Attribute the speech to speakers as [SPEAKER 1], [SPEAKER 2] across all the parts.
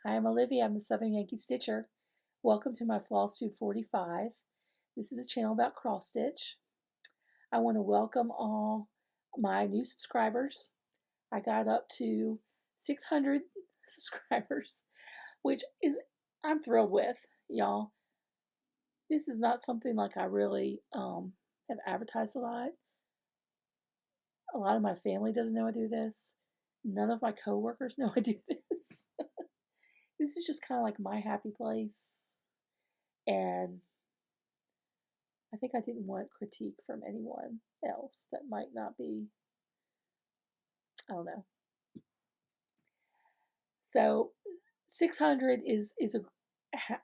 [SPEAKER 1] Hi, I'm Olivia. I'm the Southern Yankee Stitcher. Welcome to my Flosstube 45. This is a channel about cross stitch. I want to welcome all my new subscribers. I got up to 600 subscribers, which is I'm thrilled with, y'all. This is not something like I really have advertised a lot. A lot of my family doesn't know I do this. None of my coworkers know I do this. This is just kind of like my happy place. And I think I didn't want critique from anyone else that might not be, I don't know. So 600 is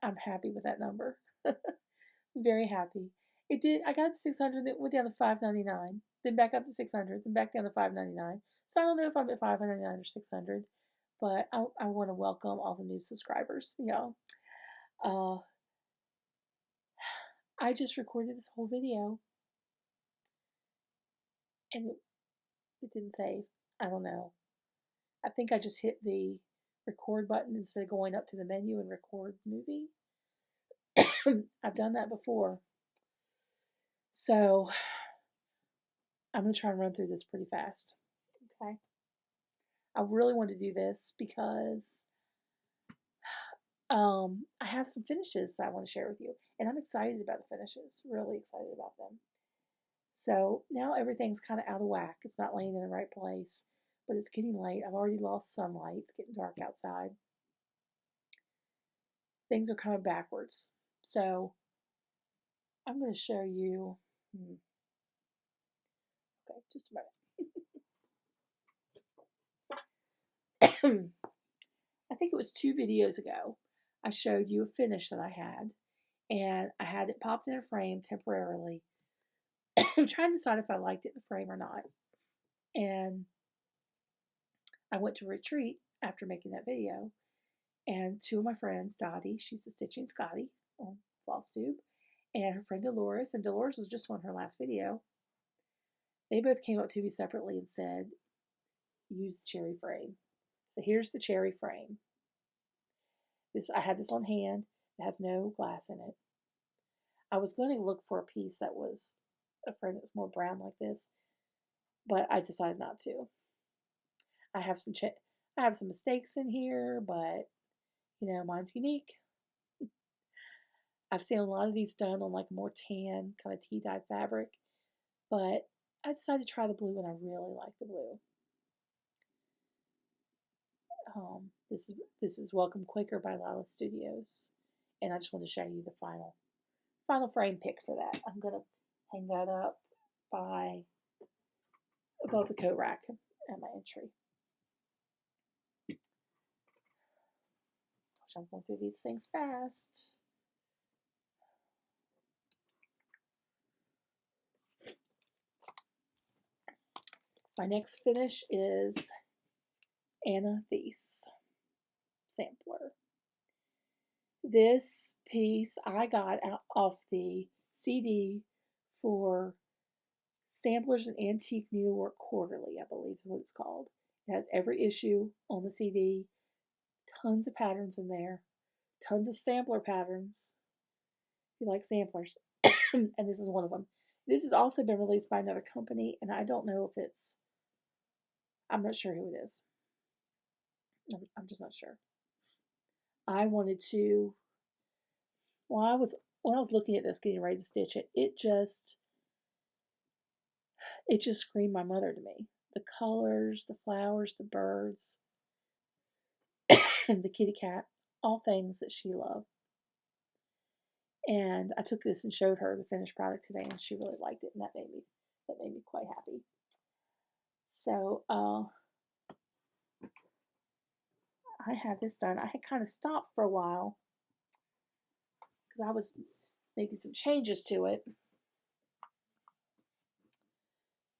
[SPEAKER 1] I'm happy with that number. Very happy. I got up to 600, then went down to 599, then back up to 600, then back down to 599. So I don't know if I'm at 599 or 600, but I want to welcome all the new subscribers, y'all. I just recorded this whole video and it didn't save. I don't know. I think I just hit the record button instead of going up to the menu and record movie. I've done that before. So I'm going to try and run through this pretty fast. Okay. I really want to do this because I have some finishes that I want to share with you. And I'm excited about the finishes. Really excited about them. So now everything's kind of out of whack. It's not laying in the right place. But it's getting late. I've already lost sunlight. It's getting dark outside. Things are coming backwards. So I'm going to show you. Okay, just a minute. I think it was 2 videos ago. I showed you a finish that I had, and I had it popped in a frame temporarily. I'm trying to decide if I liked it in the frame or not. And I went to retreat after making that video, and 2 of my friends, Dottie, she's a Stitching Scotty on Flosstube, and her friend Dolores, and Dolores was just on her last video. They both came up to me separately and said, use the cherry frame. So here's the cherry frame. I had this on hand. It has no glass in it. I was going to look for a piece that was a frame that was more brown like this, but I decided not to. I have some mistakes in here, but you know, mine's unique. I've seen a lot of these done on like more tan, kind of tea-dyed fabric, but I decided to try the blue and I really like the blue. This is Welcome Quaker by Lila Studios, and I just want to show you the final frame pick for that. I'm gonna hang that up above the coat rack at my entry. I'm going through these things fast. My next finish is Amethyst sampler. This piece I got off the CD for Samplers and Antique Needlework Quarterly, I believe is what it's called. It has every issue on the CD, tons of patterns in there, tons of sampler patterns, if you like samplers, and this is one of them. This has also been released by another company, and I don't know if I'm not sure who it is. I'm just not sure. I wanted to, when I was looking at this, getting ready to stitch it, it just screamed my mother to me. The colors, the flowers, the birds, the kitty cat, all things that she loved. And I took this and showed her the finished product today, and she really liked it, and that made me quite happy. So I have this done. I had kind of stopped for a while because I was making some changes to it.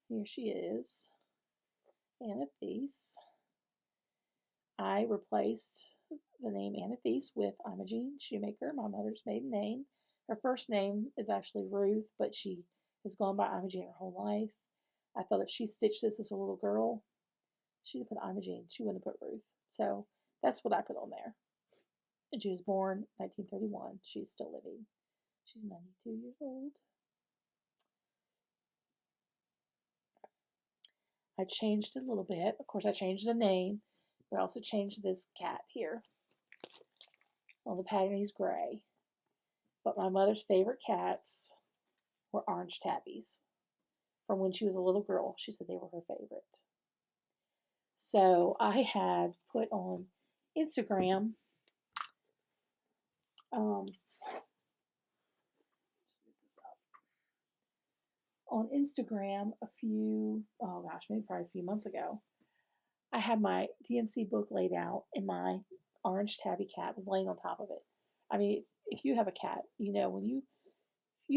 [SPEAKER 1] Here she is, Amethyst. I replaced the name Amethyst with Imogene Shoemaker, my mother's maiden name. Her first name is actually Ruth, but she has gone by Imogene her whole life. I thought if she stitched this as a little girl, she'd have put Imogene. She wouldn't have put Ruth. So that's what I put on there. And she was born 1931. She's still living. She's 92 years old. I changed it a little bit. Of course, I changed the name, but I also changed this cat here. Well, the pattern is gray. But my mother's favorite cats were orange tabbies. From when she was a little girl, she said they were her favorite. So I had put on Instagram, a few, oh gosh, maybe probably a few months ago. I had my DMC book laid out, and my orange tabby cat was laying on top of it. I mean, if you have a cat, you know when you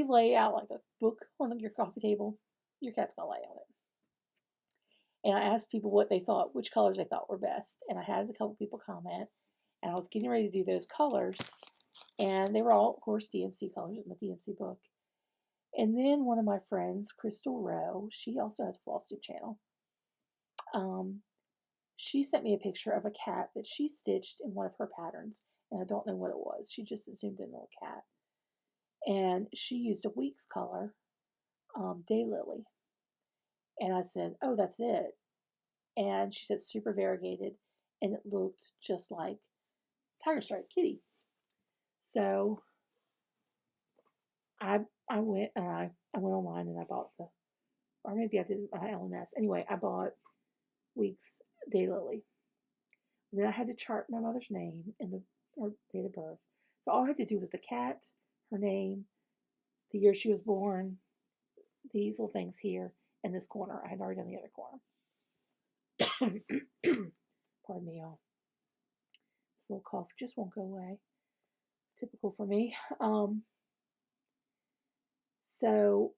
[SPEAKER 1] lay out like a book on your coffee table, your cat's gonna lay on it. And I asked people what they thought, which colors they thought were best, and I had a couple people comment, and I was getting ready to do those colors, and they were all, of course, DMC colors in my DMC book. And then one of my friends, Crystal Rowe, she also has a Flosstube channel. She sent me a picture of a cat that she stitched in one of her patterns, and I don't know what it was. She just zoomed in on a cat. And she used a week's color, Daylily. And I said, oh, that's it. And she said super variegated, and it looked just like Tiger Stripe Kitty. So I went online and I bought or maybe I didn't buy LNS. Anyway, I bought Weeks Daylily. Then I had to chart my mother's name and her date of birth. So all I had to do was the cat, her name, the year she was born, these little things here, and this corner. I had already done the other corner. Pardon me, y'all. This little cough just won't go away. Typical for me. So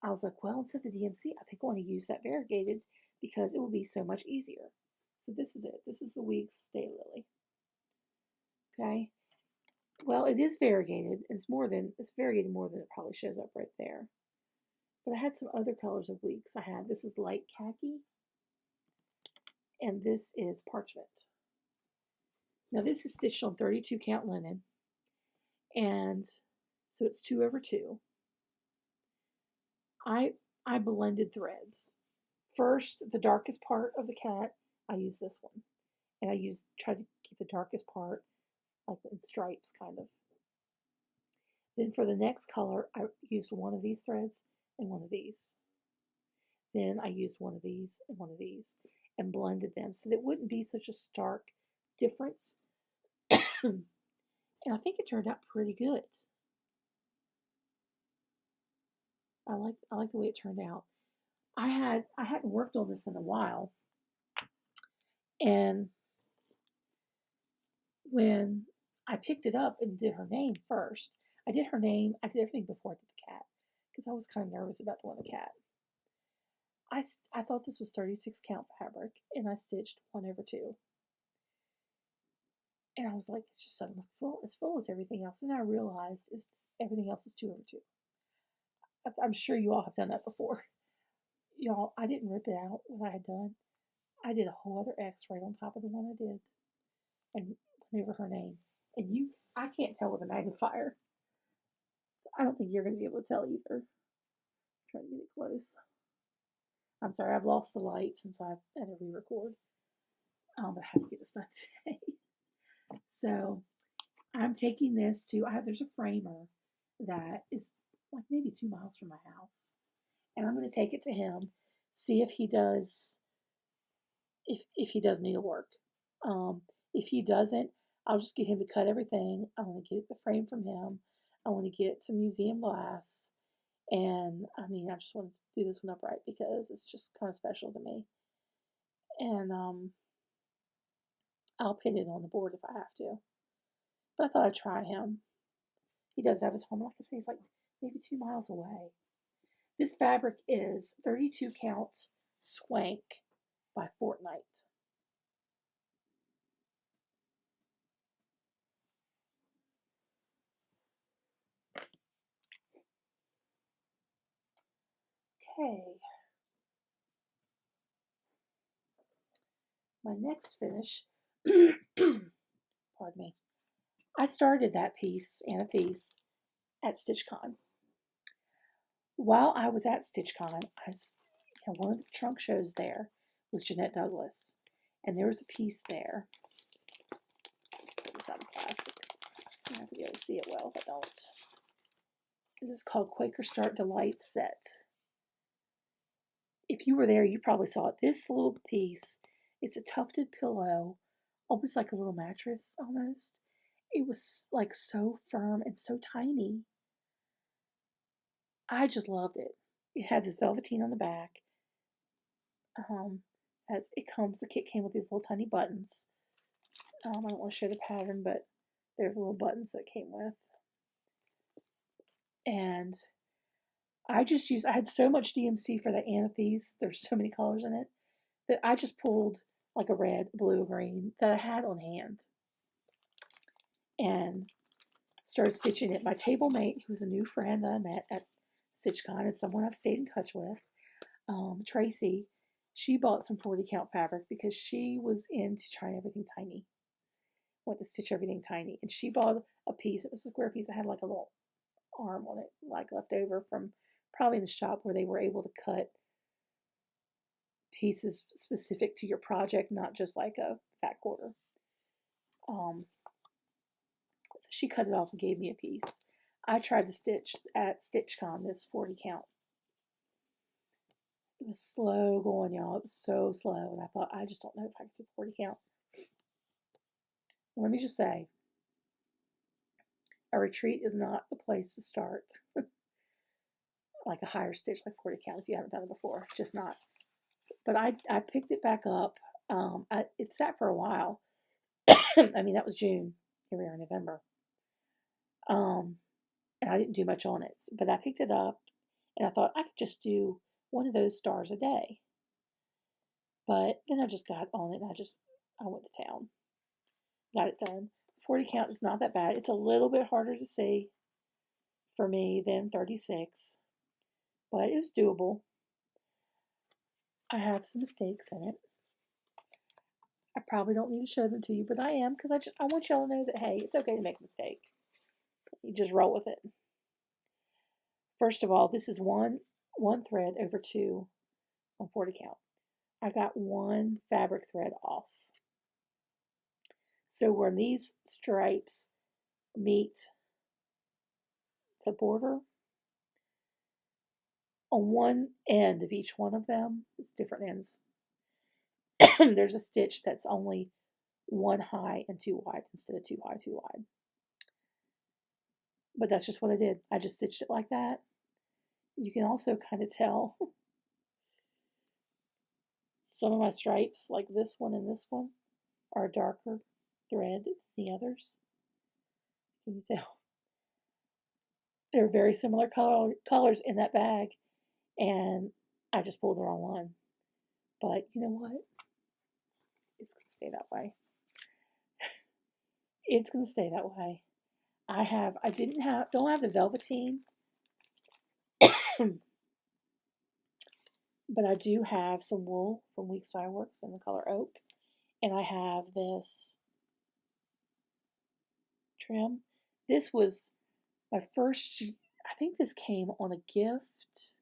[SPEAKER 1] I was like, well, instead of the DMC, I think I want to use that variegated because it will be so much easier. So this is it. This is the Weeks Daylily. Okay. Well, it is variegated. It's variegated more than it probably shows up right there. But I had some other colors of Weeks. This is light khaki, and this is parchment. Now this is stitched on 32 count linen, and so it's 2/2. I blended threads. First, the darkest part of the cat, I used this one, and I tried to keep the darkest part like in stripes, kind of. Then for the next color, I used one of these threads and one of these. Then I used one of these and one of these and blended them so that it wouldn't be such a stark difference. And I think it turned out pretty good. I like the way it turned out. I hadn't worked on this in a while, and when I picked it up and did her name first, I did her name. I did everything before I did the cat because I was kind of nervous about doing the cat. I thought this was 36 count fabric, and I stitched 1/2. And I was like, it's just suddenly full as everything else. And I realized everything else is 2/2. I'm sure you all have done that before. Y'all, I didn't rip it out when I had done. I did a whole other X right on top of the one I did, and went over her name. And I can't tell with a magnifier, so I don't think you're going to be able to tell either. Try to get it close. I'm sorry, I've lost the light since I've had to re-record. But I have to get this done today. So I'm taking this to, there's a framer that is like maybe 2 miles from my house. And I'm going to take it to him, see if he does, if he does needlework. If he doesn't, I'll just get him to cut everything. I want to get the frame from him. I want to get some museum glass. And I mean, I just want to do this one upright because it's just kind of special to me. And I'll pin it on the board if I have to. But I thought I'd try him. He does have his home. Like I say, he's like maybe 2 miles away. This fabric is 32 count Swank by Fortnite. Okay. My next finish, pardon me, I started that piece, Anathes, at StitchCon. While I was at StitchCon, one of the trunk shows there was Jeanette Douglas, and there was a piece there. It's out of plastic. I'm not going to be able to see it well if I don't. This is called Quaker Start Delight Set. If you were there, you probably saw it. This little piece, it's a tufted pillow, almost like a little mattress, almost. It was like so firm and so tiny. I just loved it. It had this velveteen on the back. As it comes, the kit came with these little tiny buttons. I don't want to show the pattern, but there's little buttons that it came with. And I had so much DMC for the Anathes, there's so many colors in it, that I just pulled like a red, blue, green that I had on hand and started stitching it. My table mate, who was a new friend that I met at StitchCon and someone I've stayed in touch with, Tracy, she bought some 40 count fabric because she was into trying everything tiny, wanted to stitch everything tiny, and she bought a piece. It was a square piece that had like a little arm on it, like left over from probably in the shop where they were able to cut pieces specific to your project, not just like a fat quarter. So she cut it off and gave me a piece. I tried to stitch at StitchCon this 40 count. It was slow going, y'all. It was so slow, and I thought, I just don't know if I can do 40 count. Let me just say, a retreat is not the place to start. Like a higher stitch, like 40 count, if you haven't done it before. Just not. But I picked it back up. It sat for a while. I mean, that was June. Here we are in November. And I didn't do much on it. But I picked it up, and I thought I could just do one of those stars a day. But then I just got on it, and I went to town. Got it done. 40 count is not that bad. It's a little bit harder to see for me than 36, but it was doable. I have some mistakes in it. I probably don't need to show them to you, but I am, because I want y'all to know that, hey, it's okay to make a mistake. You just roll with it. First of all, this is one thread over 2 on 40 count. I got one fabric thread off. So when these stripes meet the border, on one end of each one of them, it's different ends, there's a stitch that's only 1 high and 2 wide instead of 2 high, 2 wide. But that's just what I did. I just stitched it like that. You can also kind of tell some of my stripes, like this one and this one, are a darker thread than the others. Can you tell? They're very similar colors in that bag, and I just pulled the wrong one. But you know what? It's going to stay that way. It's going to stay that way. Don't have the velveteen, but I do have some wool from Weeks Dye Works in the color oak, and I have this trim. This was my first, I think this came on a gift.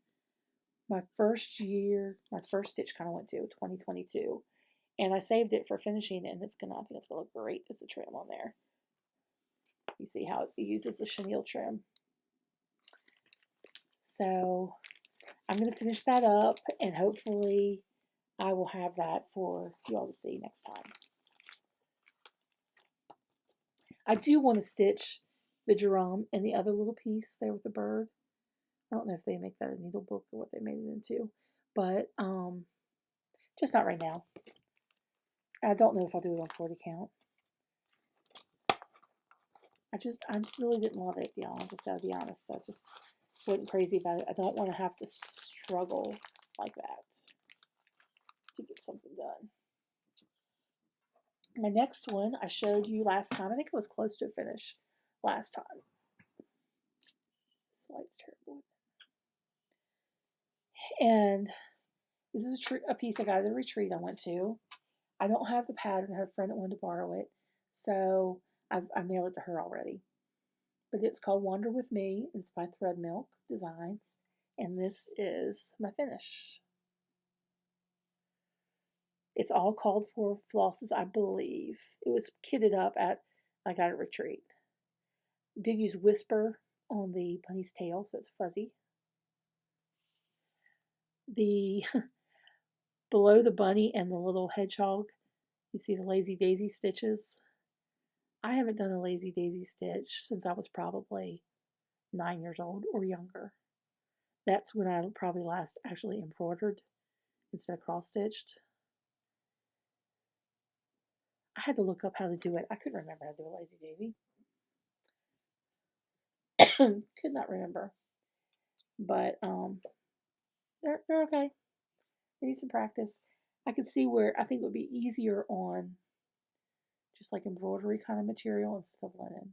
[SPEAKER 1] My first stitch kind of went to 2022, and I saved it for finishing, and I think it's gonna look great as a trim on there. You see how it uses the chenille trim. So I'm going to finish that up, and hopefully I will have that for you all to see next time. I do want to stitch the drum and the other little piece there with the bird. I don't know if they make that a needle book or what they made it into, but just not right now. I don't know if I'll do it on 40 count. I really didn't love it, y'all. I just gotta be honest. I just wasn't crazy about it. I don't want to have to struggle like that to get something done. My next one I showed you last time. I think it was close to a finish last time. This light's terrible. And this is a piece I got at the retreat I went to. I don't have the pattern. I had a friend that wanted to borrow it. So I mailed it to her already. But it's called Wander With Me. It's by Thread Milk Designs. And this is my finish. It's all called for flosses, I believe. It was kitted up at I got a retreat. Did use Whisper on the bunny's tail, so it's fuzzy. The below the bunny and the little hedgehog, you see the Lazy Daisy stitches. I haven't done a Lazy Daisy stitch since I was probably 9 years old or younger. That's when I probably last actually embroidered instead of cross stitched. I had to look up how to do it. I couldn't remember how to do a Lazy Daisy. Could not remember. But they're okay. They need some practice. I could see where I think it would be easier on just like embroidery kind of material instead of linen.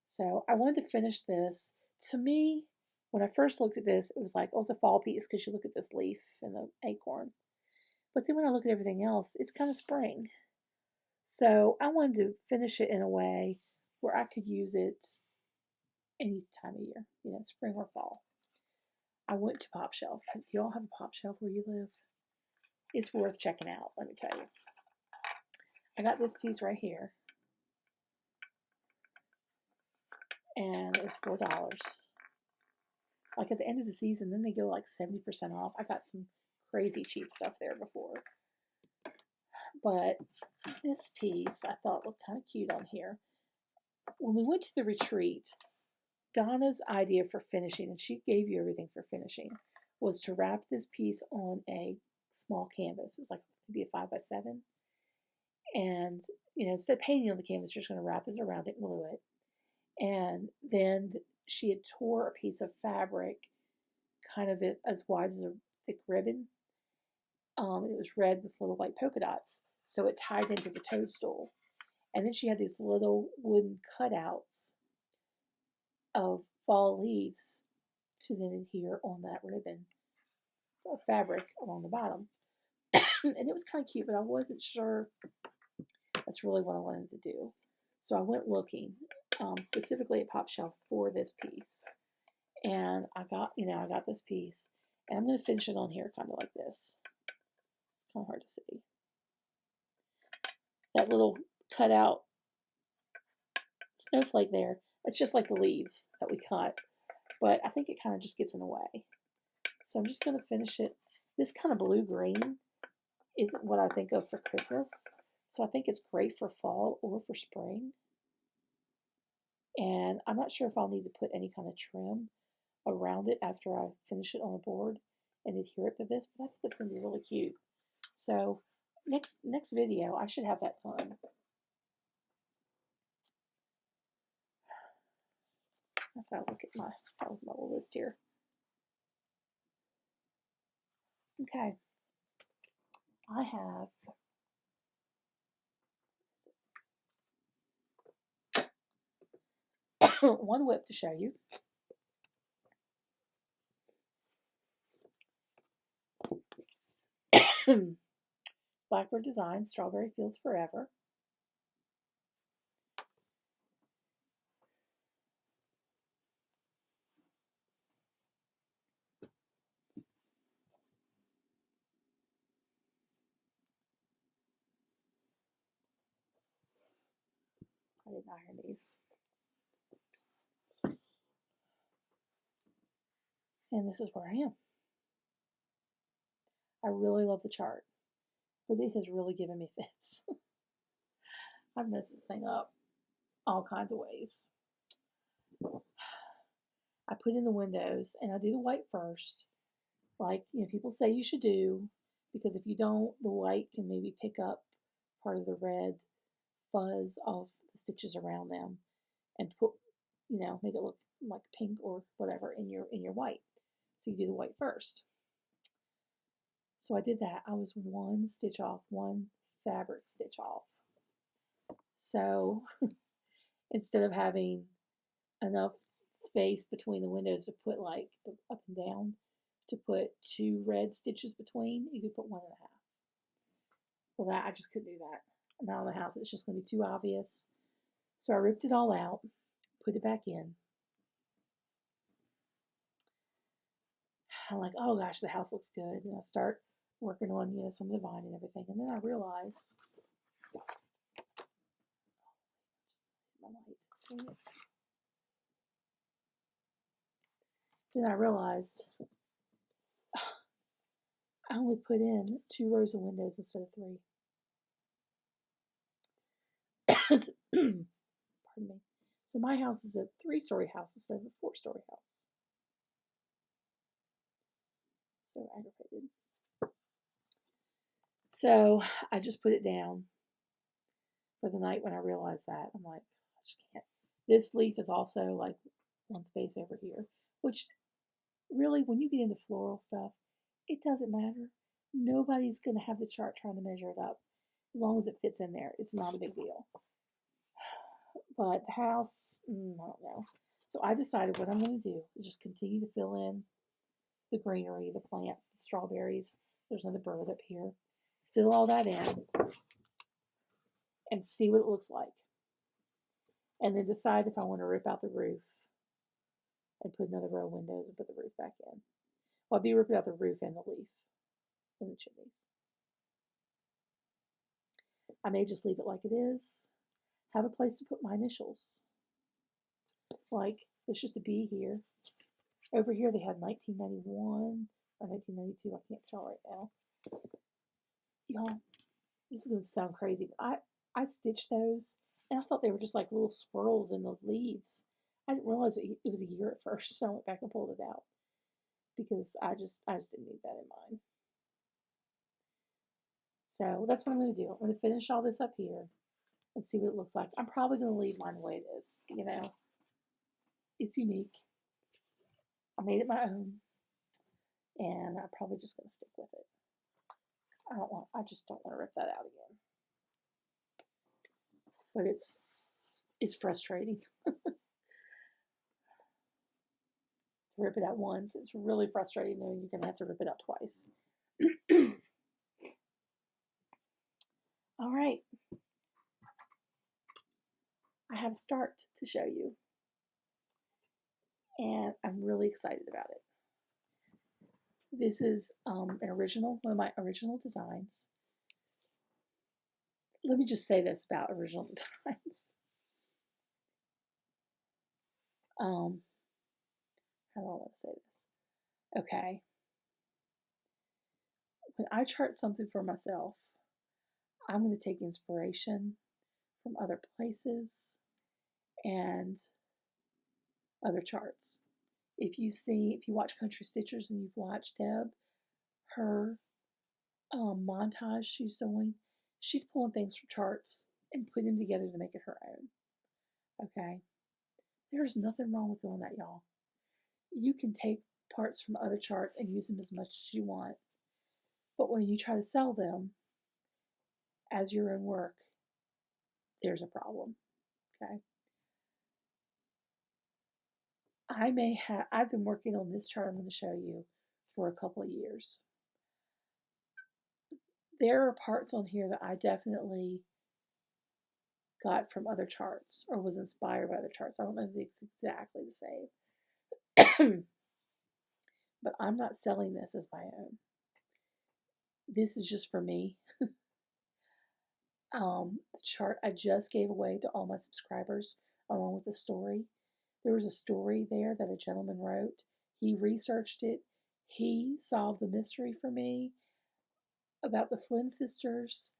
[SPEAKER 1] So I wanted to finish this. To me, when I first looked at this, it was like, oh, it's a fall piece because you look at this leaf and the acorn. But then when I look at everything else, it's kind of spring. So I wanted to finish it in a way where I could use it any time of year, spring or fall. I went to Pop Shelf. Do you all have a Pop Shelf where you live? It's worth checking out, let me tell you. I got this piece right here. And it was $4. Like at the end of the season, then they go like 70% off. I got some crazy cheap stuff there before. But this piece I thought looked kind of cute on here. When we went to the retreat, Donna's idea for finishing, and she gave you everything for finishing, was to wrap this piece on a small canvas. It was like maybe a 5x7. And, instead of painting on the canvas, you're just going to wrap this around it and glue it. And then she had tore a piece of fabric, kind of as wide as a thick ribbon. It was red with little white polka dots. So it tied into the toadstool. And then she had these little wooden cutouts of fall leaves to then adhere on that ribbon of fabric along the bottom. And it was kind of cute, but I wasn't sure that's really what I wanted to do. So I went looking specifically at Pop Shelf for this piece. And I got this piece. And I'm going to finish it on here kind of like this. It's kind of hard to see. That little cutout snowflake there, it's just like the leaves that we cut. But I think it kind of just gets in the way. So I'm just going to finish it. This kind of blue-green isn't what I think of for Christmas. So I think it's great for fall or for spring. And I'm not sure if I'll need to put any kind of trim around it after I finish it on the board and adhere it to this, but I think it's going to be really cute. So next video, I should have that done. I've got to look at my little list here. Okay. I have one whip to show you. Blackbird Design, Strawberry Fields Forever. I didn't iron these. And this is where I am. I really love the chart, but it has really given me fits. I've messed this thing up all kinds of ways. I put in the windows and I do the white first, like people say you should do, because if you don't, the white can maybe pick up part of the red fuzz of the stitches around them and put, make it look like pink or whatever in your white. So you do the white first. So I did that. I was one stitch off, one fabric stitch off. So instead of having enough space between the windows to put like up and down to put 2 red stitches between, you could put 1.5. Well, that I just couldn't do that. Not on the house. It's just going to be too obvious. So I ripped it all out, put it back in. I'm like, oh gosh, the house looks good. And I start working on, some of the vine and everything. And then I realized, my light. Then I realized I only put in 2 rows of windows instead of 3. Pardon me. So my house is a 3-story house instead of a 4-story house. So aggravated. So I just put it down for the night when I realized that. I'm like, I just can't. This leaf is also like one space over here, which really, when you get into floral stuff, it doesn't matter. Nobody's going to have the chart trying to measure it up. As long as it fits in there, it's not a big deal. But the house, I don't know. So I decided what I'm going to do is just continue to fill in the greenery, the plants, the strawberries. There's another bird up here. Fill all that in and see what it looks like. And then decide if I want to rip out the roof and put another row of windows and put the roof back in. Well, I'll be ripping out the roof and the leaf and the chimneys. I may just leave it like it is. Have a place to put my initials. Like, there's just a B here. Over here they had 1991 or 1992. I can't tell right now. Y'all, this is going to sound crazy, but I stitched those, and I thought they were just like little swirls in the leaves. I didn't realize it was a year at first, so I went back and pulled it out because I just didn't need that in mind. So that's what I'm going to do. I'm going to finish all this up here and see what it looks like. I'm probably going to leave mine the way it is. It's unique. I made it my own, and I'm probably just going to stick with it. I just don't want to rip that out again. But it's frustrating to rip it out once. It's really frustrating knowing you're going to have to rip it out twice. All right. I have a start to show you, and I'm really excited about it. This is one of my original designs. Let me just say this about original designs. How do I want to say this? Okay. When I chart something for myself, I'm going to take inspiration from other places and other charts. If you watch Country Stitchers and you've watched Deb, her montage she's doing, she's pulling things from charts and putting them together to make it her own. Okay? There's nothing wrong with doing that, y'all. You can take parts from other charts and use them as much as you want. But when you try to sell them as your own work, there's a problem. Okay? I've been working on this chart I'm going to show you for a couple of years. There are parts on here that I definitely got from other charts or was inspired by other charts. I don't know if it's exactly the same. But I'm not selling this as my own. This is just for me. The chart I just gave away to all my subscribers along with the story. There was a story there that a gentleman wrote. He researched it. He solved the mystery for me about the Flynn sisters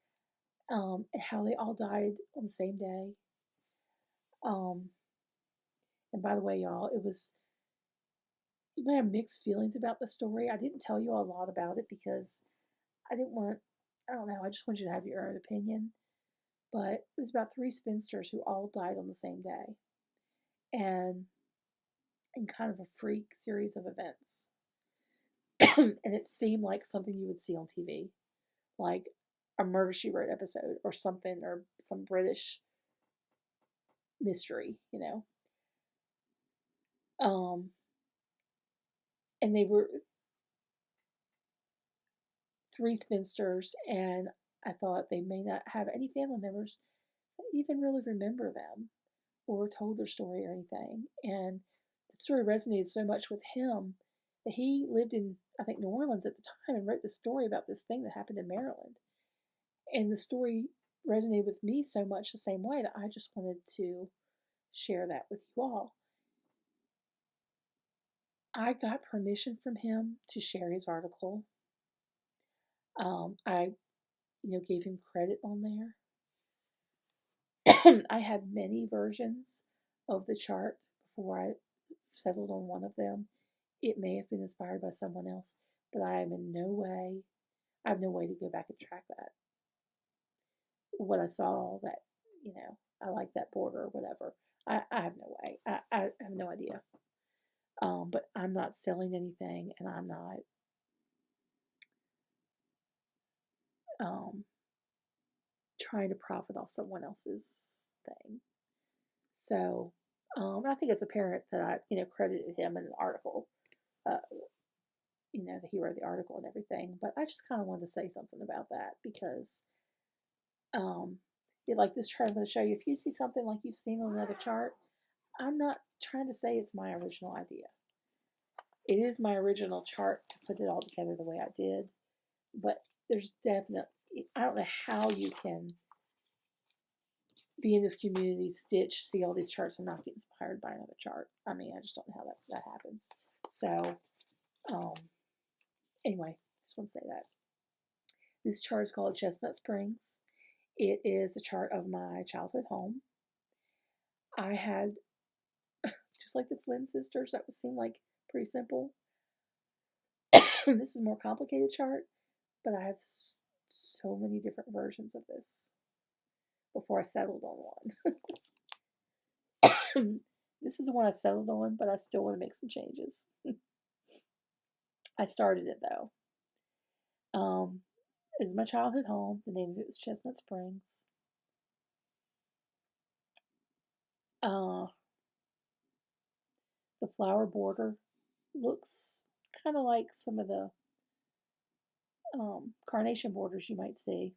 [SPEAKER 1] and how they all died on the same day. And by the way, y'all, you may have mixed feelings about the story. I didn't tell you a lot about it because I just want you to have your own opinion. But it was about 3 spinsters who all died on the same day. And in kind of a freak series of events. And it seemed like something you would see on TV. Like a Murder, She Wrote episode or something, or some British mystery, And they were 3 spinsters, and I thought they may not have any family members that even really remember them. or told their story or anything. And the story resonated so much with him that he lived in, I think, New Orleans at the time and wrote the story about this thing that happened in Maryland. And the story resonated with me so much the same way that I just wanted to share that with you all. I got permission from him to share his article. I, gave him credit on there. I had many versions of the chart before I settled on one of them. It may have been inspired by someone else, but I have no way to go back and track that. What I saw that, I like that border or whatever. I have no way. I have no idea. But I'm not selling anything, and I'm not trying to profit off someone else's thing. So I think it's apparent that I, credited him in an article, that he wrote the article and everything. But I just kind of wanted to say something about that because, like this chart I'm going to show you, if you see something like you've seen on another chart, I'm not trying to say it's my original idea. It is my original chart to put it all together the way I did, but there's definitely, I don't know how you can be in this community, stitch, see all these charts and not get inspired by another chart. I mean, I just don't know how that happens. So, anyway, I just want to say that. This chart is called Chestnut Springs. It is a chart of my childhood home. I had, just like the Flynn sisters, that would seem like pretty simple. This is a more complicated chart, but I have so many different versions of this before I settled on one. This is the one I settled on, but I still want to make some changes. I started it though. It's my childhood home. The name of it was Chestnut Springs. The flower border looks kind of like some of the carnation borders you might see.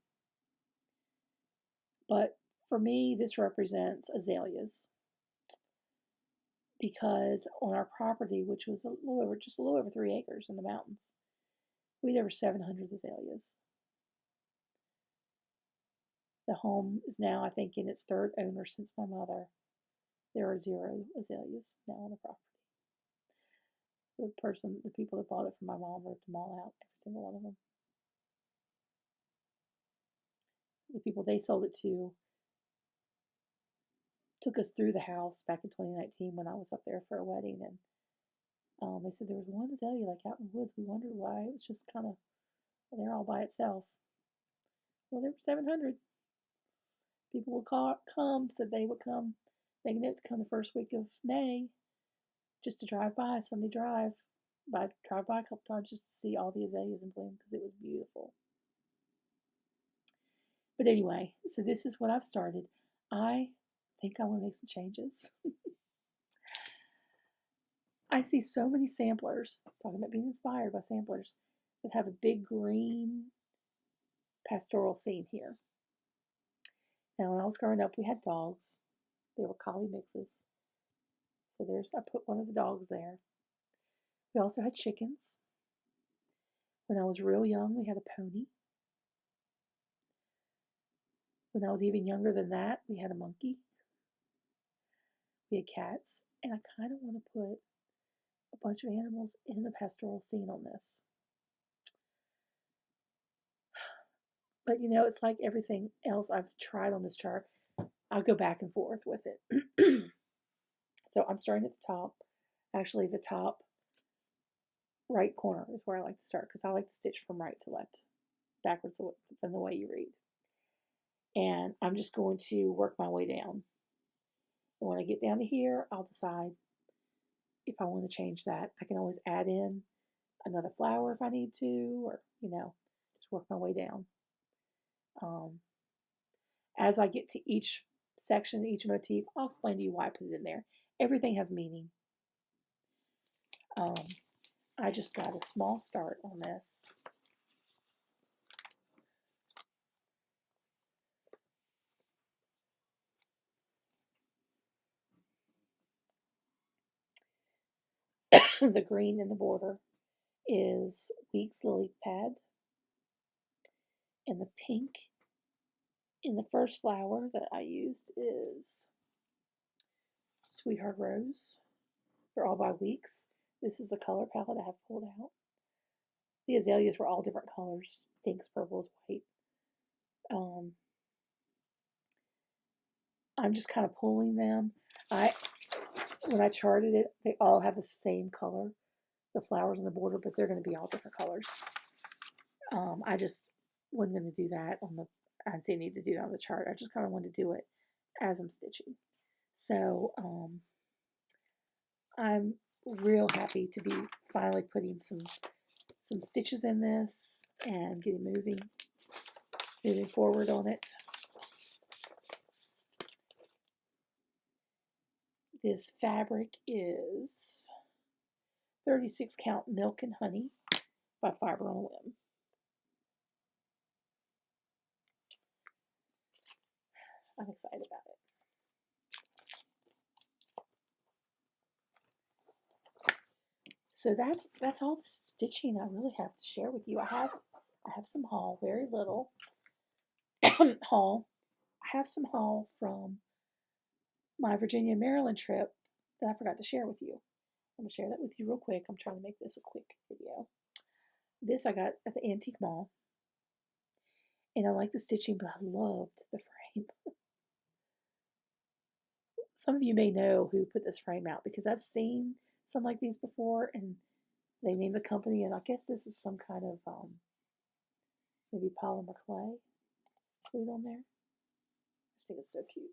[SPEAKER 1] But for me, this represents azaleas. Because on our property, which was just a little over 3 acres in the mountains, we had over 700 azaleas. The home is now, I think, in its third owner since my mother. There are 0 azaleas now on the property. The people that bought it from my mom ripped them all out, every single one of them. The people they sold it to took us through the house back in 2019 when I was up there for a wedding, and they said there was one azalea like out in the woods. We wondered why it was just kind of there all by itself. Well, there were 700. People would said they would come, make a note to come the first week of May, just to drive by, Sunday drive. Drive by a couple times just to see all the azaleas in bloom because it was beautiful. But anyway, so this is what I've started. I think I want to make some changes. I see so many samplers, talking about being inspired by samplers, that have a big green pastoral scene here. Now, when I was growing up, we had dogs. They were collie mixes. So I put one of the dogs there. We also had chickens. When I was real young, we had a pony. When I was even younger than that, we had a monkey. We had cats. And I kind of want to put a bunch of animals in the pastoral scene on this. But it's like everything else I've tried on this chart. I'll go back and forth with it. So I'm starting at the top. Actually, the top right corner is where I like to start because I like to stitch from right to left, backwards than the way you read. And I'm just going to work my way down. And when I get down to here, I'll decide if I want to change that. I can always add in another flower if I need to, or, just work my way down. As I get to each section, each motif, I'll explain to you why I put it in there. Everything has meaning. I just got a small start on this. The green in the border is Weeks Lily Pad, and the pink in the first flower that I used is Sweetheart Rose. They're all by Weeks. This is the color palette I have pulled out. The azaleas were all different colors, pinks, purples, white. I'm just kind of pulling them. When I charted it, they all have the same color, the flowers on the border, but they're going to be all different colors. I just wasn't going to do that on the, I didn't see a need to do that on the chart. I just kind of wanted to do it as I'm stitching. So I'm real happy to be finally putting some stitches in this and getting moving forward on it. This fabric is 36 count Milk and Honey by Fiber on a Whim. I'm excited about it. So that's all the stitching I really have to share with you. I have some haul, very little haul. I have some haul from my Virginia Maryland trip that I forgot to share with you. I'm going to share that with you real quick. I'm trying to make this a quick video. This I got at the Antique Mall. And I like the stitching, but I loved the frame. Some of you may know who put this frame out because I've seen some like these before, and they named the company, and I guess this is some kind of maybe polymer clay glued on there. I just think it's so cute.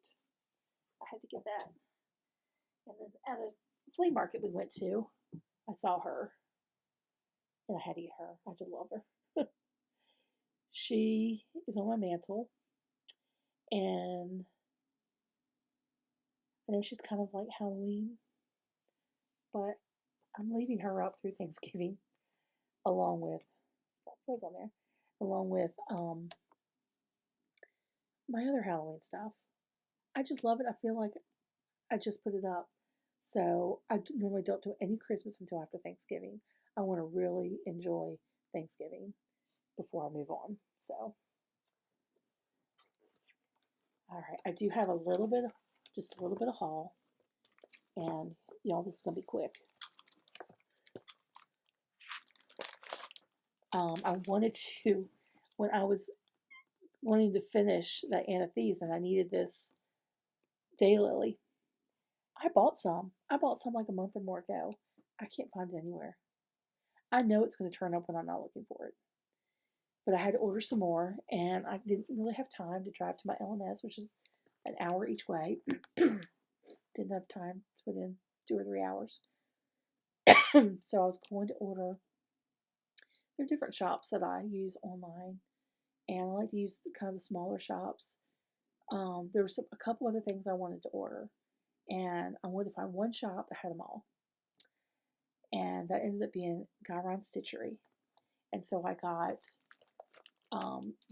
[SPEAKER 1] I had to get that. And then at a flea market we went to, I saw her, and I had to get her. I just love her. She is on my mantle, and I know she's kind of like Halloween, but I'm leaving her up through Thanksgiving, along with stuff on there, along with my other Halloween stuff. I just love it. I feel like I just put it up. So I normally don't do any Christmas until after Thanksgiving. I want to really enjoy Thanksgiving before I move on. So, all right, I do have just a little bit of haul, and y'all, this is gonna be quick. I wanted to, when I was wanting to finish that Anathes, and I needed this daylily, I bought some. I bought some like a month or more ago. I can't find it anywhere. I know it's going to turn up when I'm not looking for it. But I had to order some more, and I didn't really have time to drive to my LNS, which is an hour each way. Didn't have time to put in 2 or 3 hours. So I was going to order. There are different shops that I use online, and I like to use kind of the smaller shops. There were a couple other things I wanted to order, and I wanted to find one shop that had them all. And that ended up being Gyron Stitchery. And so I got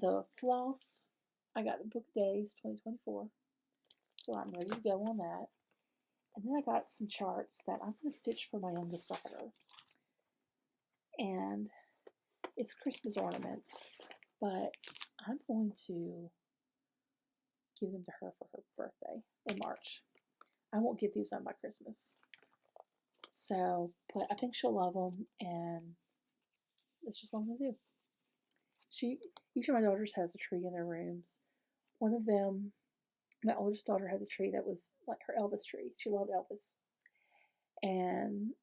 [SPEAKER 1] the floss. I got the Book Days 2024. So I'm ready to go on that. And then I got some charts that I'm going to stitch for my youngest daughter. And it's Christmas ornaments, but I'm going to give them to her for her birthday in March. I won't get these done by Christmas. So, but I think she'll love them, and that's just what I'm going to do. Each of my daughters has a tree in their rooms. One of them, my oldest daughter, had a tree that was like her Elvis tree. She loved Elvis. And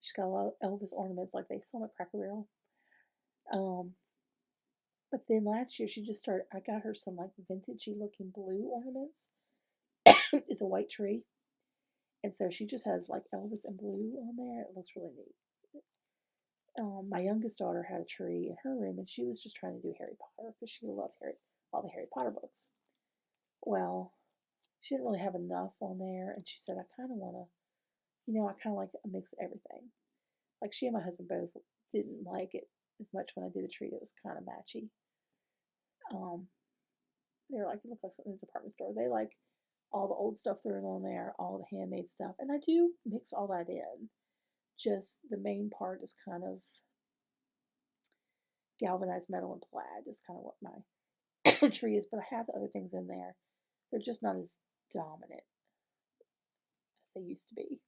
[SPEAKER 1] she's got a lot of Elvis ornaments like they sell at Cracker Barrel. But then last year I got her some like vintagey looking blue ornaments. It's a white tree. And so she just has like Elvis and blue on there. It looks really neat. My youngest daughter had a tree in her room, and she was just trying to do Harry Potter because she loved all the Harry Potter books. Well, she didn't really have enough on there, and she said, I kind of want to, I kind of like a mix of everything. Like she and my husband both didn't like it as much when I did a tree that was kind of matchy. They were like, it looked like something in the department store. They like all the old stuff thrown on there, all the handmade stuff, and I do mix all that in. just the main part is kind of galvanized metal and plaid is kind of what my tree is, but I have other things in there. They're just not as dominant as they used to be.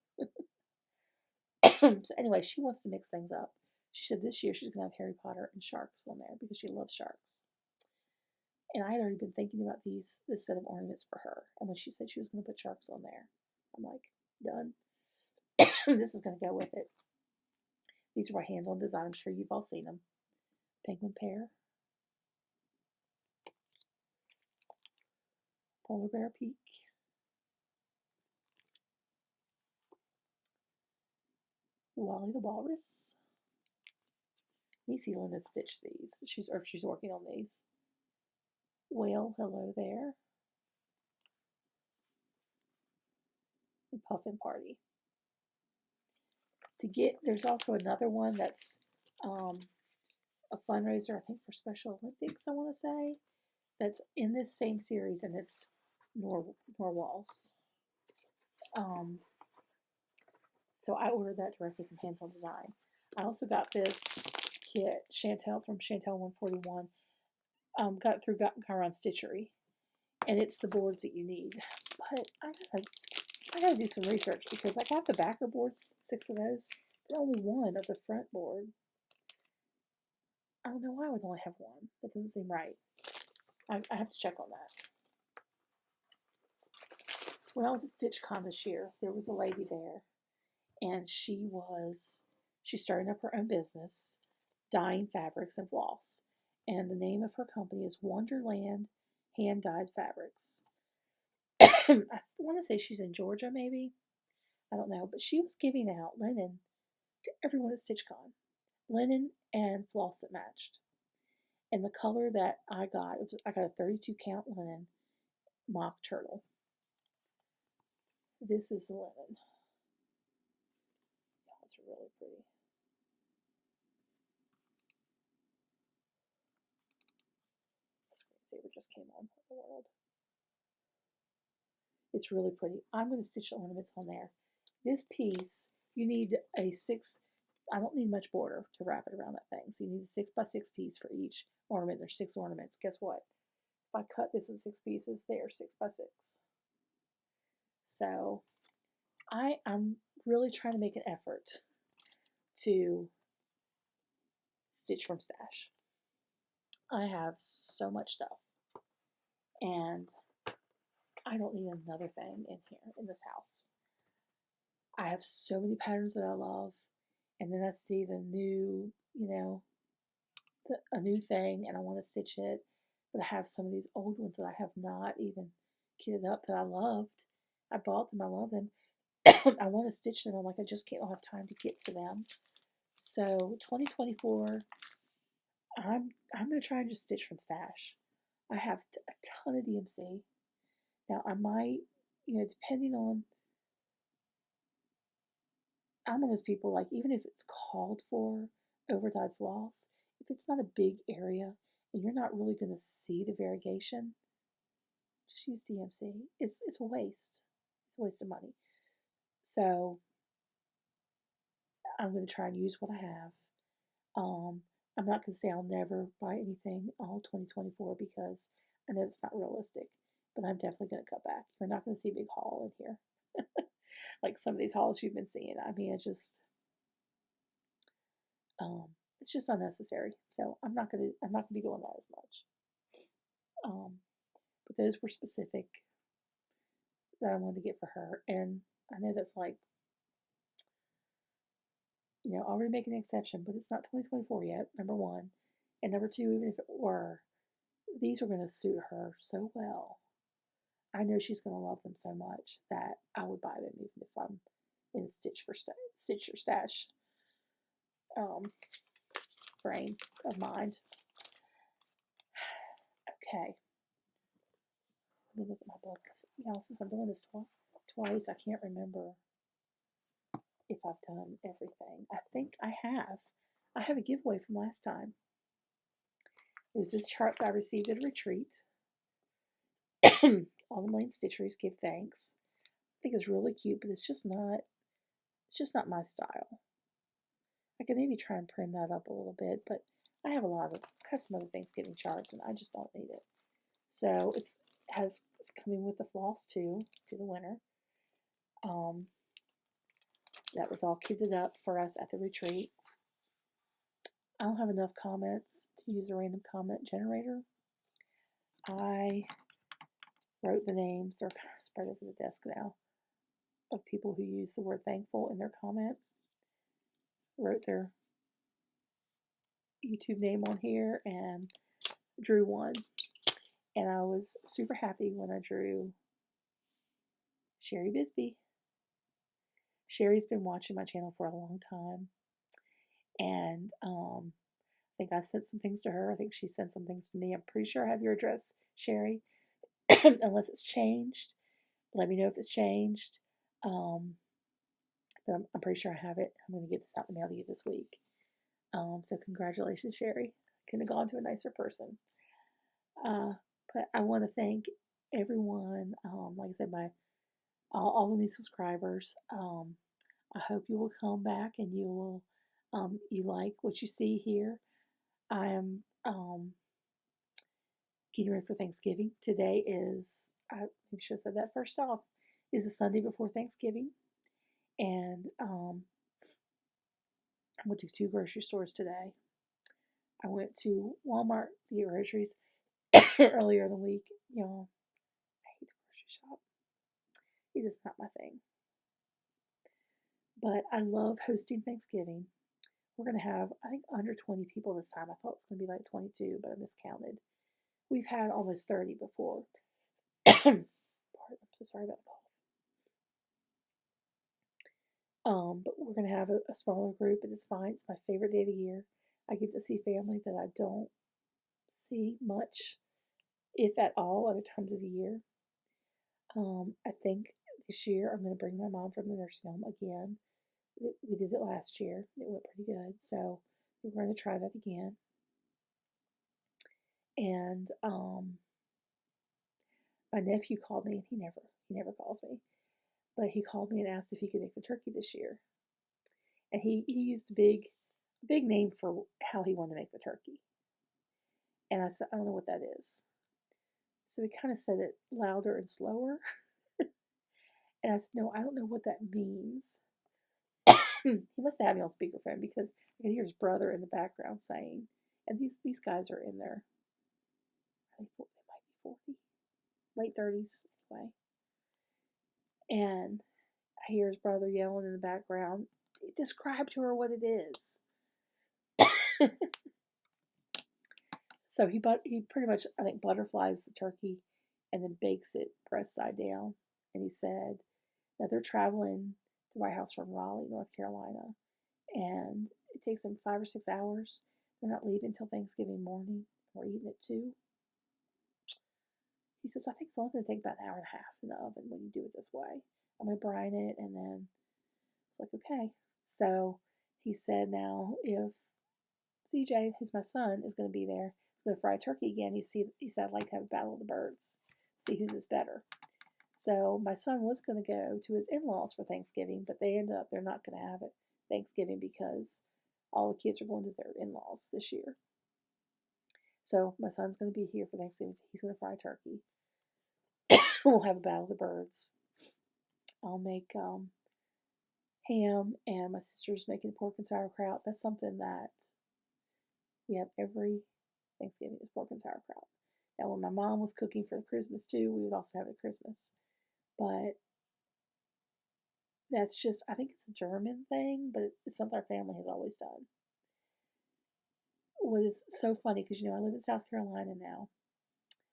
[SPEAKER 1] So anyway, she wants to mix things up. She said this year she's going to have Harry Potter and sharks on there because she loves sharks. And I had already been thinking about this set of ornaments for her. And when she said she was going to put sharks on there, I'm like, done. This is going to go with it. These are my hands-on design. I'm sure you've all seen them. Penguin pear. Polar bear peak. Wally the walrus. Niecy Lynn had stitched these. She's working on these. Whale, hello there. And Puffin Party. There's also another one that's a fundraiser, I think for Special Olympics, I want to say, that's in this same series, and it's Norwal's. So I ordered that directly from Hands On Design. I also got this kit, from Chantel 141, got through Chiron Stitchery, and it's the boards that you need. But I gotta do some research because I got the backer boards, 6 of those, but only one of the front board. I don't know why I would only have one. That doesn't seem right. I have to check on that. When I was at StitchCon this year, there was a lady there, and she started up her own business, dyeing fabrics and floss. And the name of her company is Wonderland Hand Dyed Fabrics. I want to say she's in Georgia, maybe. I don't know, but she was giving out linen to everyone at StitchCon. Linen and floss that matched. And the color that I got a 32 count linen mock turtle. This is the linen. Yeah, it's really pretty. Screensaver just came on for the world. It's really pretty. I'm going to stitch the ornaments on there. This piece, you need a 6. I don't need much border to wrap it around that thing. So you need a 6x6 piece for each ornament. There's 6 ornaments. Guess what? If I cut this in 6 pieces, they are 6x6. So I'm really trying to make an effort to stitch from stash. I have so much stuff, and I don't need another thing in here in this house. I have so many patterns that I love, and then I see the new, a new thing, and I want to stitch it, but I have some of these old ones that I have not even kitted up that I loved. I bought them, I love them. I want to stitch them. I'm like, I just don't have time to get to them. So 2024, I'm going to try and just stitch from stash. I have a ton of DMC. Now I might, depending on, I'm one of those people, like, even if it's called for over-dyed floss, if it's not a big area and you're not really going to see the variegation, just use DMC. It's a waste. It's a waste of money. So I'm going to try and use what I have. I'm not going to say I'll never buy anything all 2024 because I know that's not realistic, but I'm definitely going to cut back. You're not going to see a big haul in here. Like some of these hauls you've been seeing. I mean, it's just unnecessary. So I'm not gonna be doing that as much. But those were specific that I wanted to get for her, and I know that's like, already making an exception, but it's not 2024 yet. Number one, and number two, even if it were, these are going to suit her so well. I know she's going to love them so much that I would buy them even if I'm in Stitch or Stash frame of mind. Okay. Let me look at my book. Since I'm doing this twice, I can't remember if I've done everything. I think I have. I have a giveaway from last time. It was this chart that I received at a retreat. All the Lane Stitcheries give thanks. I think it's really cute, but it's just not my style. I could maybe try and prim that up a little bit, but I have I have some other Thanksgiving charts, and I just don't need it. So it's coming with the Flosstube through the winter. Um, that was all kitted up for us at the retreat. I don't have enough comments to use a random comment generator. I wrote the names, they're kind of spread over the desk now, of people who use the word thankful in their comment. Wrote their YouTube name on here and drew one. And I was super happy when I drew Sherry Bisbee. Sherry's been watching my channel for a long time. And I think I sent some things to her. I think she sent some things to me. I'm pretty sure I have your address, Sherry, unless it's changed. Let me know if it's changed. But I'm pretty sure I have it. I'm going to get this out in the mail to you this week. So congratulations, Sherry. Couldn't have gone to a nicer person. But I want to thank everyone. Like I said, all the new subscribers. I hope you will come back and you like what you see here. I am getting ready for Thanksgiving. Today is, I maybe should have said that first off, is the Sunday before Thanksgiving. And I went to 2 grocery stores today. I went to Walmart to get groceries earlier in the week. Y'all, I hate the grocery shop. It is not my thing. But I love hosting Thanksgiving. We're going to have, I think, under 20 people this time. I thought it was going to be like 22, but I miscounted. We've had almost 30 before. I'm so sorry about the cough. But we're going to have a smaller group, and it's fine. It's my favorite day of the year. I get to see family that I don't see much, if at all, other times of the year. I think this year I'm going to bring my mom from the nursing home again. We did it last year. It went pretty good, so we're going to try that again. And my nephew called me, and he never calls me, but he called me and asked if he could make the turkey this year. And he used a big name for how he wanted to make the turkey. And I said, I don't know what that is. So he kind of said it louder and slower. And I said, no, I don't know what that means. He must have had me on speakerphone because I could hear his brother in the background saying, and these guys are in their, I think they might be 40, late 30s anyway. And I hear his brother yelling in the background, describe to her what it is. So he pretty much, I think, butterflies the turkey and then bakes it breast side down. And he said that they're traveling to my house from Raleigh, North Carolina, and it takes them 5 or 6 hours. They're not leaving until Thanksgiving morning. We're eating it too. He says, I think it's only going to take about an hour and a half in the oven when you do it this way. I'm going to brine it, and then it's like, okay. So he said, now if CJ, who's my son, is going to be there, he's going to fry turkey again. He said, I'd like to have a battle of the birds, see whose is better. So my son was going to go to his in-laws for Thanksgiving, but they're not going to have it Thanksgiving because all the kids are going to their in-laws this year. So my son's going to be here for Thanksgiving. He's going to fry turkey. We'll have a battle of the birds. I'll make ham, and my sister's making pork and sauerkraut. That's something that we have every Thanksgiving is pork and sauerkraut. Now, when my mom was cooking for Christmas too, we would also have it at Christmas. But that's just, I think it's a German thing, but it's something our family has always done. What is so funny, because I live in South Carolina now.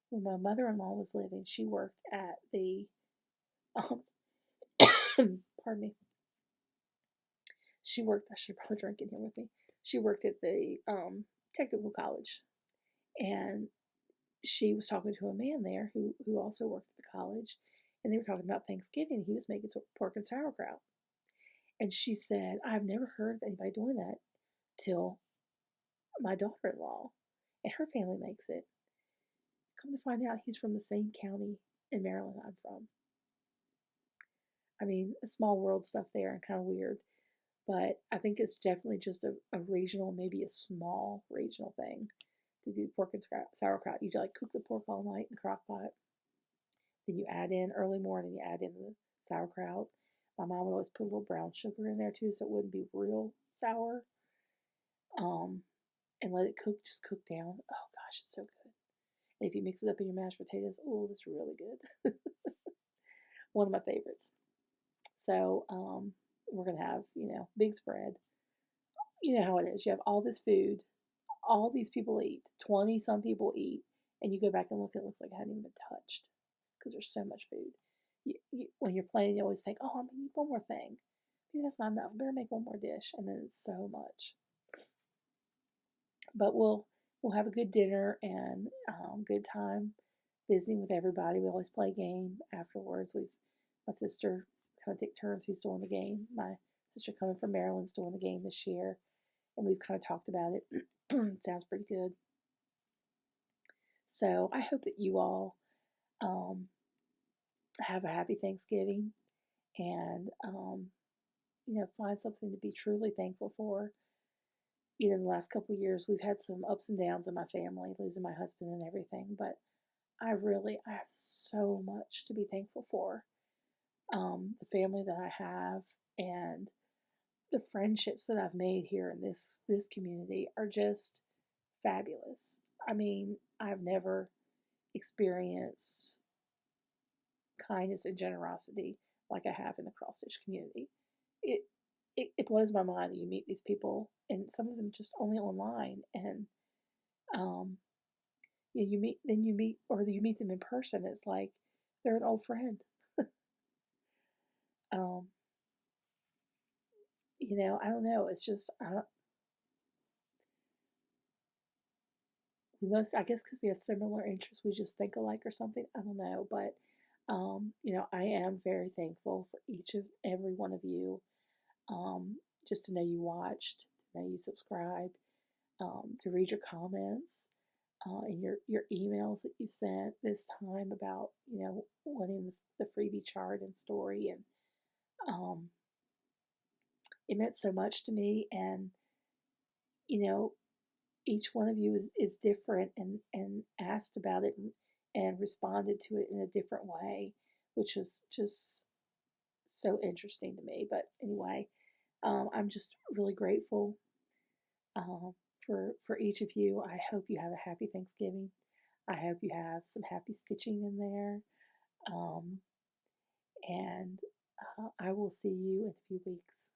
[SPEAKER 1] When my mother-in-law was living, she worked at the, pardon me. I should probably drink in here with me. She worked at the technical college, and she was talking to a man there who also worked at the college, and they were talking about Thanksgiving. He was making pork and sauerkraut. And she said, I've never heard of anybody doing that till my daughter-in-law, and her family makes it. Come to find out, he's from the same county in Maryland I'm from. I mean, a small world stuff there and kind of weird. But I think it's definitely just a regional, maybe a small regional thing to do pork and sauerkraut. You like cook the pork all night in the crock pot, then you add in early morning, you add in the sauerkraut. My mom would always put a little brown sugar in there too, so it wouldn't be real sour. Um, and let it cook, just cook down. Oh gosh, it's so good. And if you mix it up in your mashed potatoes, oh, that's really good. One of my favorites. So we're gonna have, big spread. You know how it is. You have all this food, all these people eat, 20 some people eat, and you go back and look, it looks like it hadn't even been touched because there's so much food. When you're planning, you always think, oh, I'm gonna eat one more thing. Maybe that's not enough. I better make one more dish, and then it's so much. But we'll have a good dinner and good time visiting with everybody. We always play a game afterwards. My sister kind of take turns who's doing the game. My sister coming from Maryland's doing the game this year, and we've kind of talked about it. Sounds pretty good. So I hope that you all um, have a happy Thanksgiving and find something to be truly thankful for. In the last couple of years, we've had some ups and downs in my family, losing my husband and everything, but I have so much to be thankful for. The family that I have and the friendships that I've made here in this community are just fabulous. I mean, I've never experienced kindness and generosity like I have in the cross stitch community. It, it blows my mind that you meet these people, and some of them just only online, and um, you meet or you meet them in person. It's like they're an old friend. Um, I don't know. It's just I guess because we have similar interests, we just think alike or something. I don't know, but I am very thankful for each of every one of you. Just to know you watched, to know you subscribed, to read your comments, and your emails that you sent this time about wanting the freebie chart and story, and um, it meant so much to me. And you know, each one of you is different and asked about it and responded to it in a different way, which was just so interesting to me. But anyway, I'm just really grateful for each of you. I hope you have a happy Thanksgiving. I hope you have some happy stitching in there. Um, and I will see you in a few weeks.